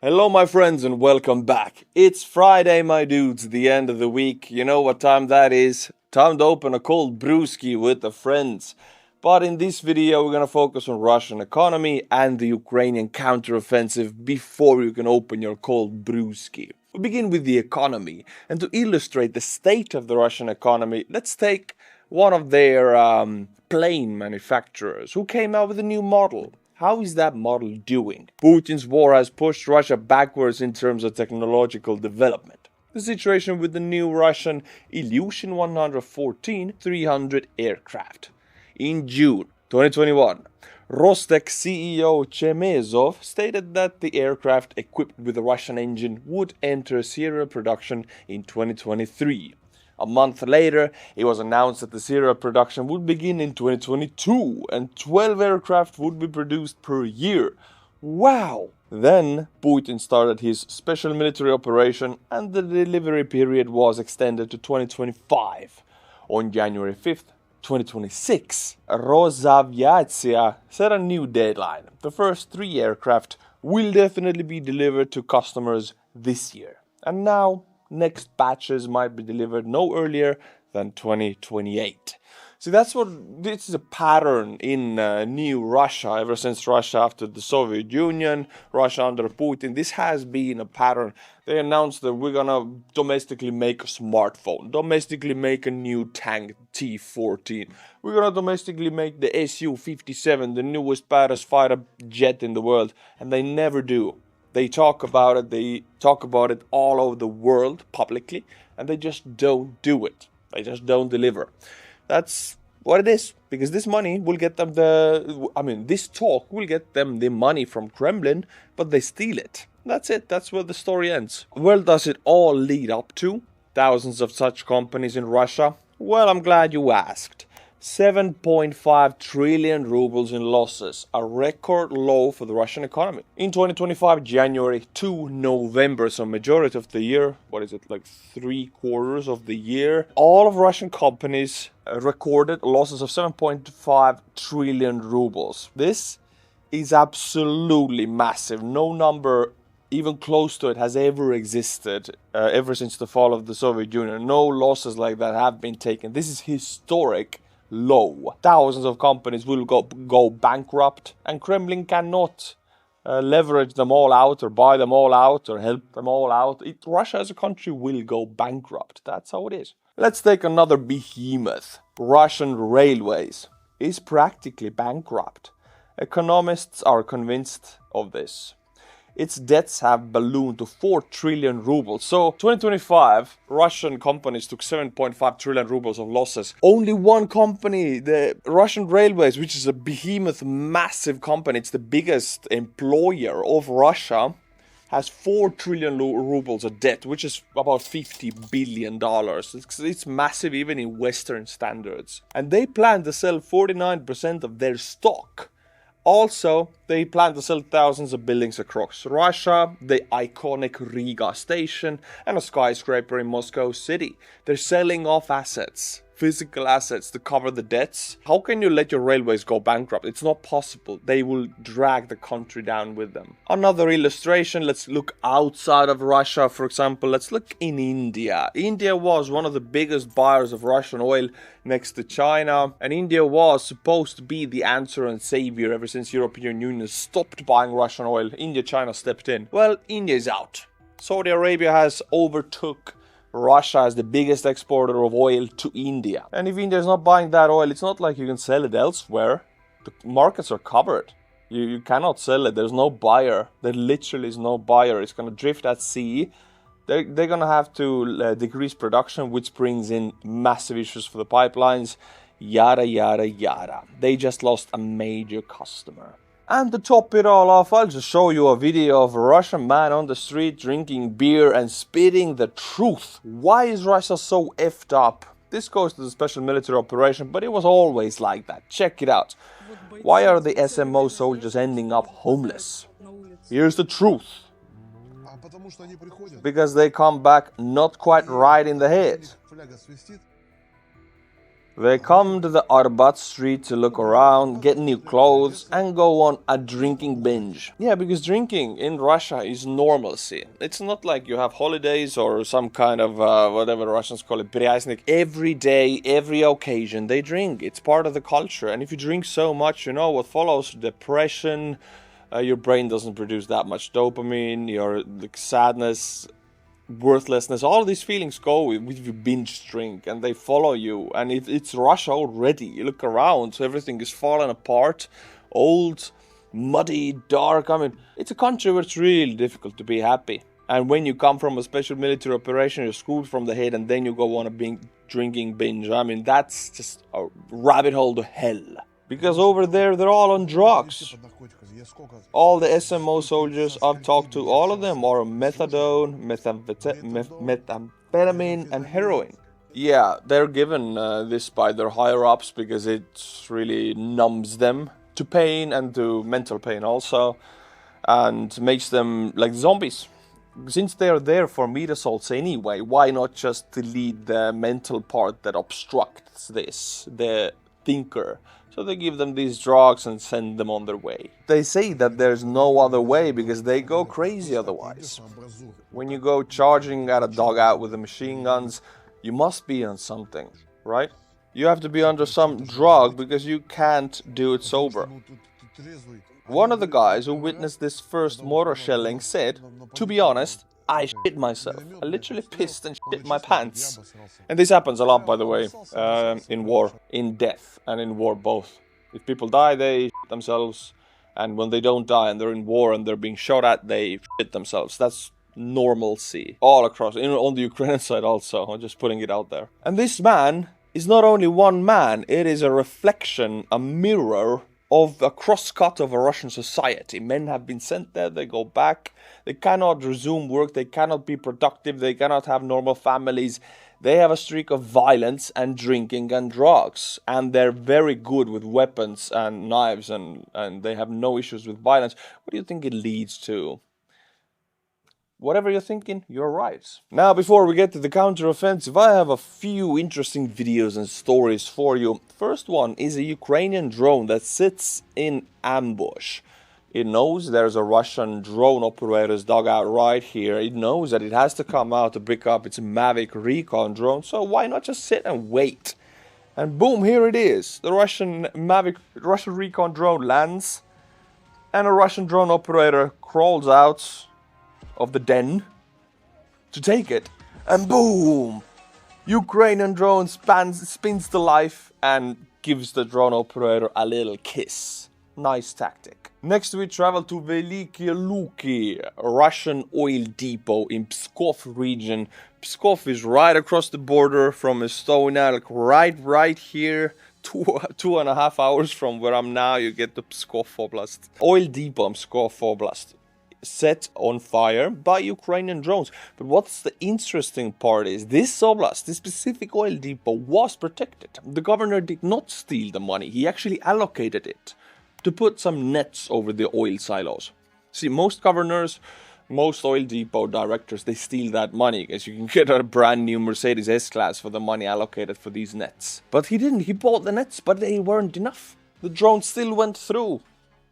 Hello my friends and welcome back. It's Friday my dudes, the end of the week. You know what time that is? Time to open a cold brewski with the friends. But in this video we're gonna focus on Russian economy and the Ukrainian counteroffensive before you can open your cold brewski. We begin with the economy, and to illustrate the state of the Russian economy, let's take one of their plane manufacturers who came out with a new model. How is that model doing? Putin's war has pushed Russia backwards in terms of technological development. The situation with the new Russian Ilyushin 114-300 aircraft. In June 2021, Rostec CEO Chemezov stated that the aircraft equipped with a Russian engine would enter serial production in 2023. A month later, it was announced that the serial production would begin in 2022 and 12 aircraft would be produced per year. Wow! Then Putin started his special military operation and the delivery period was extended to 2025. On January 5th, 2026, Rosaviatsia set a new deadline. The first 3 aircraft will definitely be delivered to customers this year. And now, next batches might be delivered no earlier than 2028. See, this is a pattern in new Russia, ever since Russia after the Soviet Union, Russia under Putin. This has been a pattern. They announced that we're gonna domestically make a smartphone, domestically make a new tank T-14. We're gonna domestically make the Su-57, the newest, baddest fighter jet in the world, and they never do. They talk about it all over the world publicly, and they just don't do it. They just don't deliver. That's what it is, because this money will get them this talk will get them the money from Kremlin, but they steal it. That's it. That's where the story ends. Where does it all lead up to? Thousands of such companies in Russia? Well, I'm glad you asked. 7.5 trillion rubles in losses, a record low for the Russian economy. In 2025, January to November, so majority of the year, like 3/4 of the year, all of Russian companies recorded losses of 7.5 trillion rubles. This is absolutely massive. No number even close to it has ever existed ever since the fall of the Soviet Union. No losses like that have been taken. This is historic low. Thousands of companies will go bankrupt, and Kremlin cannot leverage them all out or buy them all out or help them all out. Russia as a country will go bankrupt. That's how it is. Let's take another behemoth. Russian railways is practically bankrupt. Economists are convinced of this. Its debts have ballooned to 4 trillion rubles. So, 2025, Russian companies took 7.5 trillion rubles of losses. Only one company, the Russian Railways, which is a behemoth, massive company, it's the biggest employer of Russia, has 4 trillion rubles of debt, which is about $50 billion. It's massive even in Western standards. And they plan to sell 49% of their stock. Also, they plan to sell thousands of buildings across Russia, the iconic Riga station, and a skyscraper in Moscow City. They're selling off assets, physical assets, to cover the debts. How can you let your railways go bankrupt? It's not possible. They will drag the country down with them. Another illustration, let's look outside of Russia. For example, let's look in India. India was one of the biggest buyers of Russian oil next to China, and India was supposed to be the answer and savior ever since European Union stopped buying Russian oil. China stepped in. Well, India is out. Saudi Arabia has overtook Russia as the biggest exporter of oil to India. And if India is not buying that oil, it's not like you can sell it elsewhere. The markets are covered. You cannot sell it. There's no buyer. There literally is no buyer. It's going to drift at sea. They're going to have to decrease production, which brings in massive issues for the pipelines. Yada, yada, yada. They just lost a major customer. And to top it all off, I'll just show you a video of a Russian man on the street drinking beer and spitting the truth. Why is Russia so effed up? This goes to the special military operation, but it was always like that. Check it out. Why are the SMO soldiers ending up homeless? Here's the truth. Because they come back not quite right in the head. They come to the Arbat street to look around, get new clothes, and go on a drinking binge. Yeah, because drinking in Russia is normalcy. It's not like you have holidays or some kind of, whatever Russians call it, priaznik. Every day, every occasion, they drink. It's part of the culture. And if you drink so much, you know what follows? Depression. Your brain doesn't produce that much dopamine. Your sadness, worthlessness, all these feelings go with you binge drink, and they follow you. And it's Russia already. You look around, so everything is falling apart, old, muddy, dark. I mean, it's a country where it's really difficult to be happy. And when you come from a special military operation, you're schooled from the head, and then you go on a drinking binge. I mean, that's just a rabbit hole to hell. Because over there, they're all on drugs. All the SMO soldiers I've talked to, all of them are methadone, methamphetamine, and heroin. Yeah, they're given this by their higher-ups because it really numbs them to pain and to mental pain also, and makes them like zombies. Since they're there for meat assaults anyway, why not just delete the mental part that obstructs this, the thinker? So they give them these drugs and send them on their way. They say that there's no other way because they go crazy otherwise. When you go charging at a dugout with the machine guns, you must be on something, right? You have to be under some drug because you can't do it sober. One of the guys who witnessed this first mortar shelling said, to be honest, I shit myself. I literally pissed and shit my pants. And this happens a lot, by the way, in war, in death, and in war both. If people die, they shit themselves. And when they don't die and they're in war and they're being shot at, they shit themselves. That's normalcy all across, on the Ukrainian side also. I'm just putting it out there. And this man is not only one man, it is a reflection, a mirror of a cross-cut of a Russian society. Men have been sent there, they go back, they cannot resume work, they cannot be productive, they cannot have normal families. They have a streak of violence and drinking and drugs, and they're very good with weapons and knives, and they have no issues with violence. What do you think it leads to? Whatever you're thinking, you're right. Now, before we get to the counteroffensive, I have a few interesting videos and stories for you. First one is a Ukrainian drone that sits in ambush. It knows there's a Russian drone operator's dugout right here. It knows that it has to come out to pick up its Mavic recon drone, so why not just sit and wait? And boom, here it is. The Russian recon drone lands, and a Russian drone operator crawls out of the den to take it, and boom, Ukrainian drone spins to life and gives the drone operator a little kiss. Nice tactic. Next we travel to Velikie Luki, a Russian oil depot in Pskov region. Pskov is right across the border from Estonia, like right here. 2.5 hours from where I'm now, you get to Pskov Oblast. Oil depot in Pskov Oblast, set on fire by Ukrainian drones. But what's the interesting part is this oblast, this specific oil depot, was protected. The governor did not steal the money, he actually allocated it to put some nets over the oil silos. See, most governors, most oil depot directors, they steal that money because you can get a brand new Mercedes S-Class for the money allocated for these nets. But he didn't, he bought the nets, but they weren't enough. The drone still went through.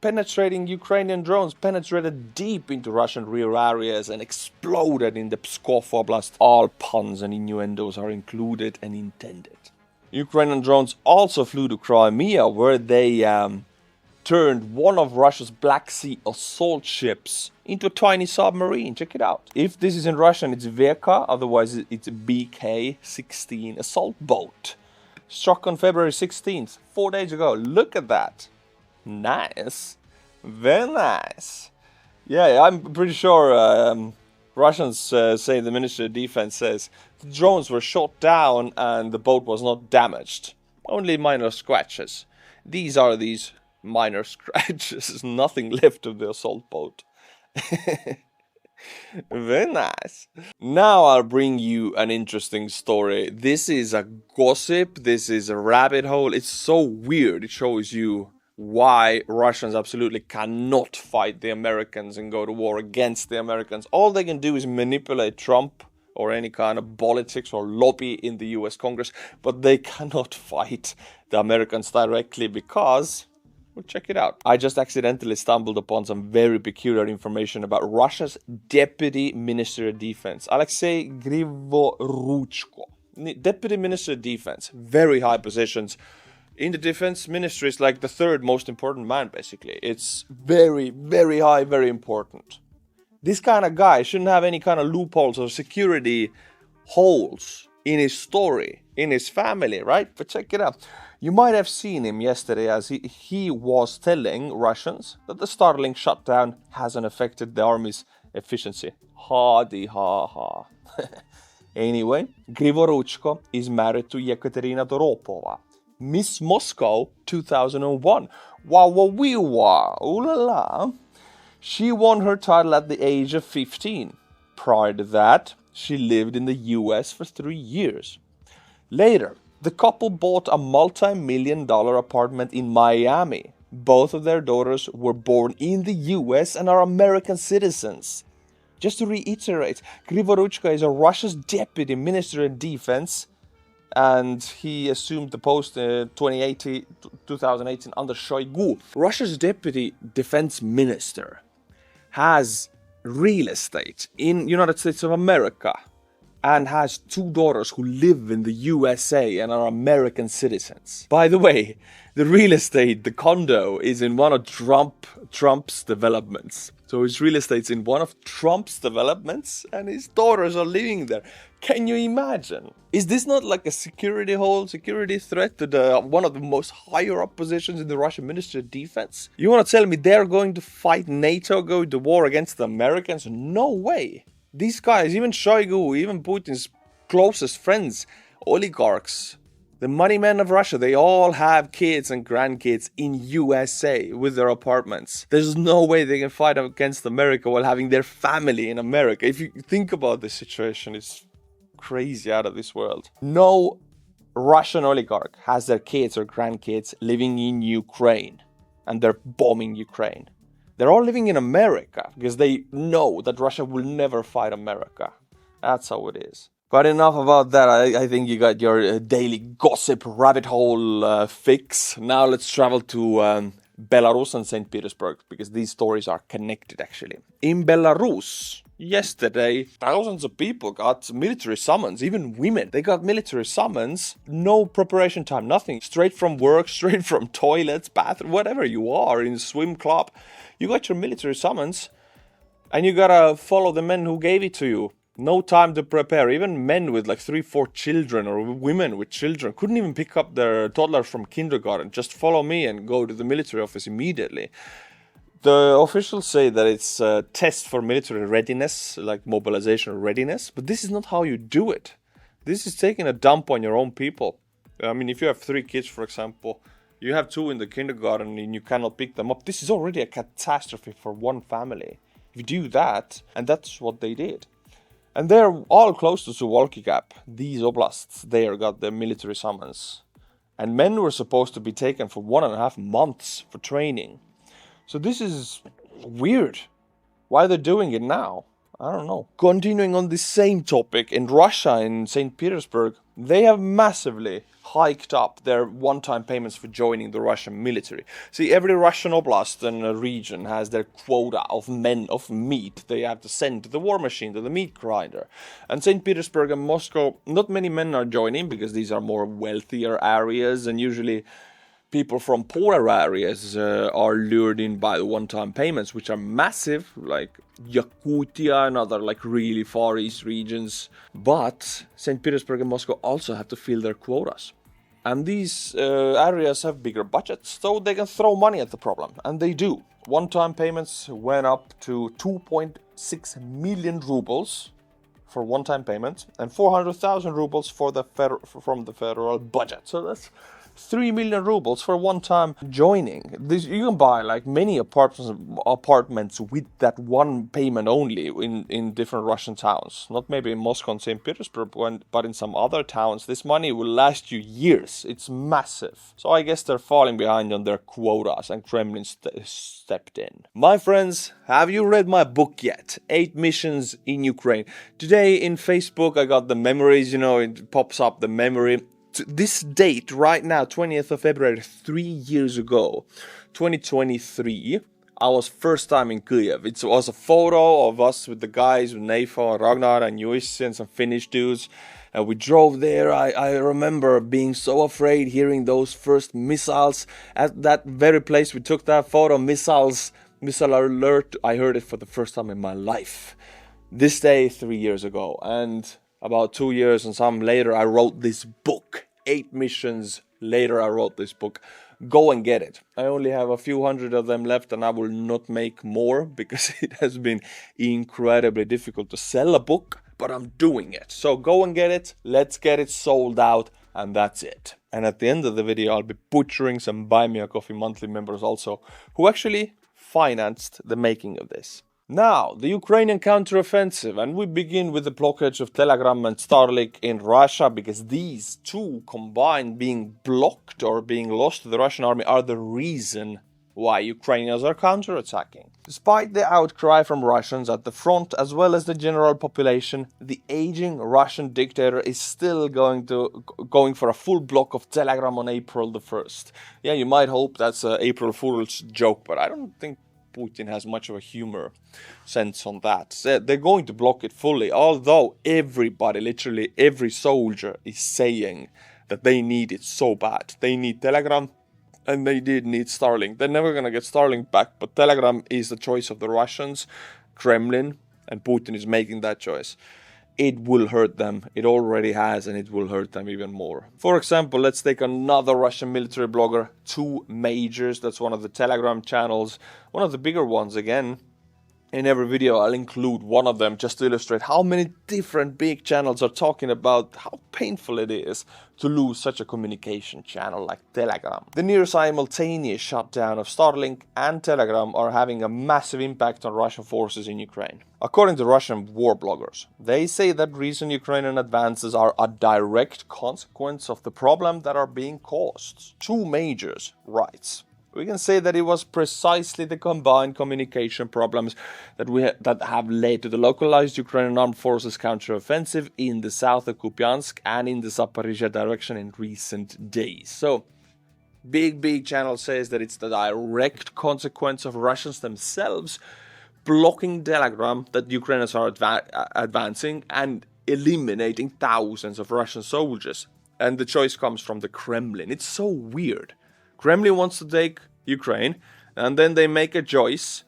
Penetrating Ukrainian drones penetrated deep into Russian rear areas and exploded in the Pskov Oblast. All puns and innuendos are included and intended. Ukrainian drones also flew to Crimea, where they turned one of Russia's Black Sea assault ships into a tiny submarine. Check it out. If this is in Russian, it's Veka, otherwise it's BK-16 assault boat. Struck on February 16th, 4 days ago. Look at that. Nice. Very nice. Yeah, I'm pretty sure Russians say, the Ministry of Defense says, the drones were shot down and the boat was not damaged. Only minor scratches. These are these minor scratches. Nothing left of the assault boat. Very nice. Now I'll bring you an interesting story. This is a gossip. This is a rabbit hole. It's so weird. It shows you why Russians absolutely cannot fight the Americans and go to war against the Americans. All they can do is manipulate Trump or any kind of politics or lobby in the US Congress, but they cannot fight the Americans directly because, well, check it out. I just accidentally stumbled upon some very peculiar information about Russia's Deputy Minister of Defense, Alexei Grigoruchko. Deputy Minister of Defense, very high positions. In the defense ministry, is like the third most important man, basically. It's very, very high, very important. This kind of guy shouldn't have any kind of loopholes or security holes in his story, in his family, right? But check it out. You might have seen him yesterday as he was telling Russians that the Starlink shutdown hasn't affected the army's efficiency. Ha-de-ha-ha. Anyway, Grigoruchko is married to Yekaterina Toropova, Miss Moscow 2001. Wow, wow, wee, wow, ooh la la. She won her title at the age of 15. Prior to that, she lived in the US for 3 years. Later, the couple bought a multi-million-dollar apartment in Miami. Both of their daughters were born in the US and are American citizens. Just to reiterate, Grigoruchko is Russia's Deputy Minister of Defense, and he assumed the post in 2018 under Shoigu. Russia's Deputy Defense Minister has real estate in United States of America and has 2 daughters who live in the USA and are American citizens. By the way, the real estate, the condo, is in one of Trump's developments. So his real estate's in one of Trump's developments and his daughters are living there. Can you imagine? Is this not like a security hole, security threat to one of the most higher up positions in the Russian Ministry of Defense? You want to tell me they're going to fight NATO, go to war against the Americans? No way. These guys, even Shoigu, even Putin's closest friends, oligarchs, the money men of Russia, they all have kids and grandkids in USA with their apartments. There's no way they can fight against America while having their family in America. If you think about this situation, it's crazy, out of this world. No Russian oligarch has their kids or grandkids living in Ukraine and they're bombing Ukraine. They're all living in America because they know that Russia will never fight America. That's how it is. But enough about that. I think you got your daily gossip rabbit hole fix. Now let's travel to Belarus and St. Petersburg, because these stories are connected actually. In Belarus, yesterday, thousands of people got military summons, even women. They got military summons, no preparation time, nothing. Straight from work, straight from toilets, bathroom, whatever you are, in swim club. You got your military summons and you gotta follow the men who gave it to you. No time to prepare. Even men with like 3-4 children or women with children couldn't even pick up their toddlers from kindergarten. Just follow me and go to the military office immediately. The officials say that it's a test for military readiness, like mobilization readiness, but this is not how you do it. This is taking a dump on your own people. I mean, if you have 3 kids, for example, you have 2 in the kindergarten and you cannot pick them up. This is already a catastrophe for one family. If you do that, and that's what they did. And they're all close to Suwalki Gap. These oblasts there got their military summons. And men were supposed to be taken for 1.5 months for training. So this is weird. Why they're doing it now? I don't know. Continuing on the same topic, in Russia, in St. Petersburg, they have massively hiked up their one-time payments for joining the Russian military. See, every Russian oblast and region has their quota of men of meat they have to send to the war machine, to the meat grinder. And St. Petersburg and Moscow, not many men are joining because these are more wealthier areas, and usually people from poorer areas are lured in by the one-time payments, which are massive, like Yakutia and other like really far east regions. But St. Petersburg and Moscow also have to fill their quotas. And these areas have bigger budgets, so they can throw money at the problem. And they do. One-time payments went up to 2.6 million rubles for one-time payments and 400,000 rubles for from the federal budget. So 3 million rubles for one-time joining. This, you can buy like many apartments with that one payment only in different Russian towns. Not maybe in Moscow and St. Petersburg, but in some other towns. This money will last you years. It's massive. So I guess they're falling behind on their quotas and Kremlin stepped in. My friends, have you read my book yet? 8 missions in Ukraine. Today in Facebook I got the memories, you know, it pops up the memory. This date right now, 20th of February, 3 years ago, 2023, I was first time in Kyiv. It was a photo of us with the guys, with Neifo, Ragnar and Jussi and some Finnish dudes. And we drove there. I remember being so afraid hearing those first missiles at that very place we took that photo. Missile alert. I heard it for the first time in my life. This day, 3 years ago. And about 2 years and some later, I wrote this book. 8 missions later, I wrote this book. Go and get it. I only have a few hundred of them left and I will not make more because it has been incredibly difficult to sell a book, but I'm doing it. So go and get it. Let's get it sold out and that's it. And at the end of the video, I'll be butchering some Buy Me a Coffee monthly members also who actually financed the making of this. Now, the Ukrainian counteroffensive, and we begin with the blockage of Telegram and Starlink in Russia, because these two combined being blocked or being lost to the Russian army are the reason why Ukrainians are counterattacking. Despite the outcry from Russians at the front as well as the general population, the aging Russian dictator is still going for a full block of Telegram on April the 1st. Yeah, you might hope that's an April Fool's joke, but I don't think Putin has much of a humor sense on that. They're going to block it fully, although everybody, literally every soldier is saying that they need it so bad. They need Telegram and they did need Starlink. They're never going to get Starlink back, but Telegram is the choice of the Russians, Kremlin, and Putin is making that choice. It will hurt them. It already has, and it will hurt them even more. For example, let's take another Russian military blogger, 2 Majors. That's one of the Telegram channels, one of the bigger ones again. In every video, I'll include one of them just to illustrate how many different big channels are talking about how painful it is to lose such a communication channel like Telegram. The near simultaneous shutdown of Starlink and Telegram are having a massive impact on Russian forces in Ukraine. According to Russian war bloggers, they say that recent Ukrainian advances are a direct consequence of the problem that are being caused. 2 Majors writes, we can say that it was precisely the combined communication problems that have led to the localized Ukrainian armed forces counteroffensive in the south of Kupiansk and in the Zaporizhia direction in recent days. So, big channel says that it's the direct consequence of Russians themselves blocking Telegram that Ukrainians are advancing and eliminating thousands of Russian soldiers. And the choice comes from the Kremlin. It's so weird. Kremlin wants to take Ukraine, and then they make a choice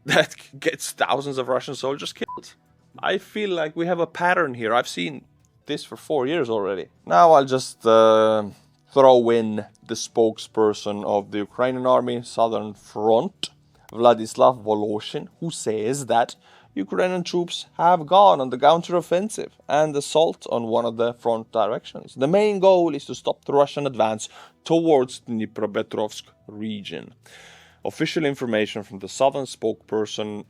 that gets thousands of Russian soldiers killed. I feel like we have a pattern here. I've seen this for 4 years already. Now I'll just throw in the spokesperson of the Ukrainian Army Southern Front, Vladislav Voloshin, who says that Ukrainian troops have gone on the counteroffensive and assault on one of the front directions. The main goal is to stop the Russian advance towards the Dnipropetrovsk region. Official information from the Southern spokesperson,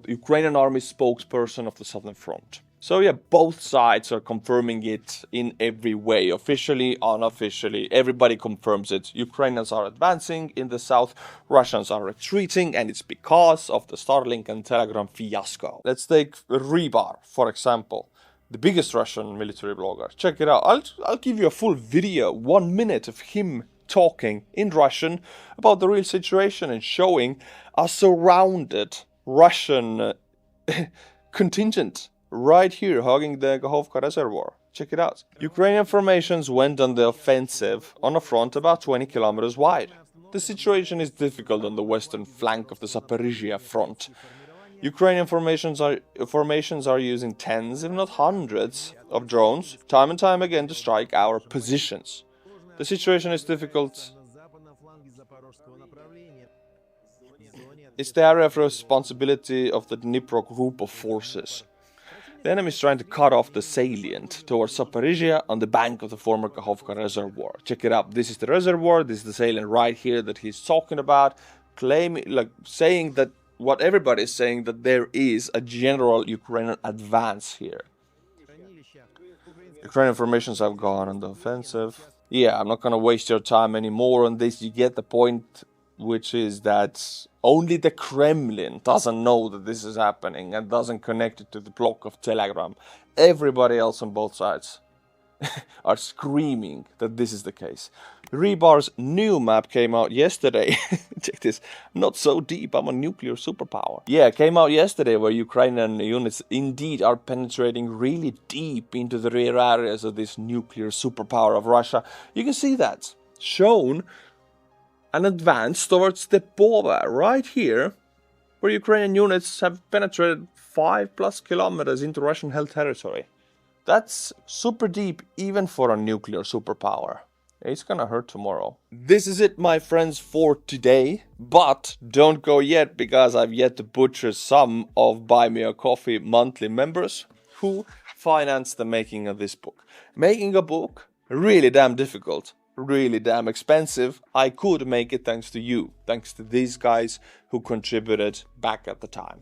Ukrainian Army spokesperson of the Southern Front. So yeah, both sides are confirming it in every way, officially, unofficially, everybody confirms it. Ukrainians are advancing in the south, Russians are retreating, and it's because of the Starlink and Telegram fiasco. Let's take Rybar, for example, the biggest Russian military blogger. Check it out. I'll give you a full video, 1 minute of him talking in Russian about the real situation and showing a surrounded Russian contingent right here, hugging the Kakhovka reservoir. Check it out. Ukrainian formations went on the offensive on a front about 20 kilometers wide. The situation is difficult on the western flank of the Zaporizhia front. Ukrainian formations are using tens, if not hundreds, of drones, time and time again to strike our positions. The situation is difficult. It's the area of responsibility of the Dnipro group of forces. The enemy is trying to cut off the salient towards Zaporizhia on the bank of the former Kakhovka reservoir. Check it out. This is the reservoir. This is the salient right here that he's talking about, saying that what everybody is saying, that there is a general Ukrainian advance here. Ukrainian formations have gone on the offensive. Yeah, I'm not gonna waste your time anymore on this. You get the point, which is that only the Kremlin doesn't know that this is happening and doesn't connect it to the block of Telegram. Everybody else on both sides are screaming that this is the case. Rybar's new map came out yesterday. Check this. Not so deep, I'm a nuclear superpower. Yeah, it came out yesterday, where Ukrainian units indeed are penetrating really deep into the rear areas of this nuclear superpower of Russia. You can see that shown an advance towards Stepova right here, where Ukrainian units have penetrated 5+ kilometers into Russian-held territory. That's super deep even for a nuclear superpower. It's gonna hurt tomorrow. This is it, my friends, for today. But don't go yet, because I've yet to butcher some of Buy Me a Coffee monthly members who finance the making of this book. Making a book, really damn difficult, really damn expensive. I could make it thanks to you, thanks to these guys who contributed back at the time.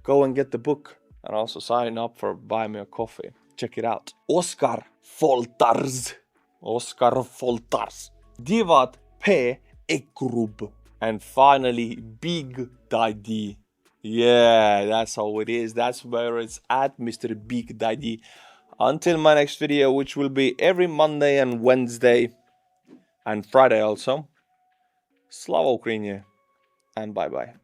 Go and get the book and also sign up for Buy Me a Coffee. Check it out. Oscar Foltars. Divat P. Ekrub. And finally, Big Daddy. Yeah, that's how it is. That's where it's at, Mr. Big Daddy. Until my next video, which will be every Monday and Wednesday. And Friday also. Slava Ukraini. And bye-bye.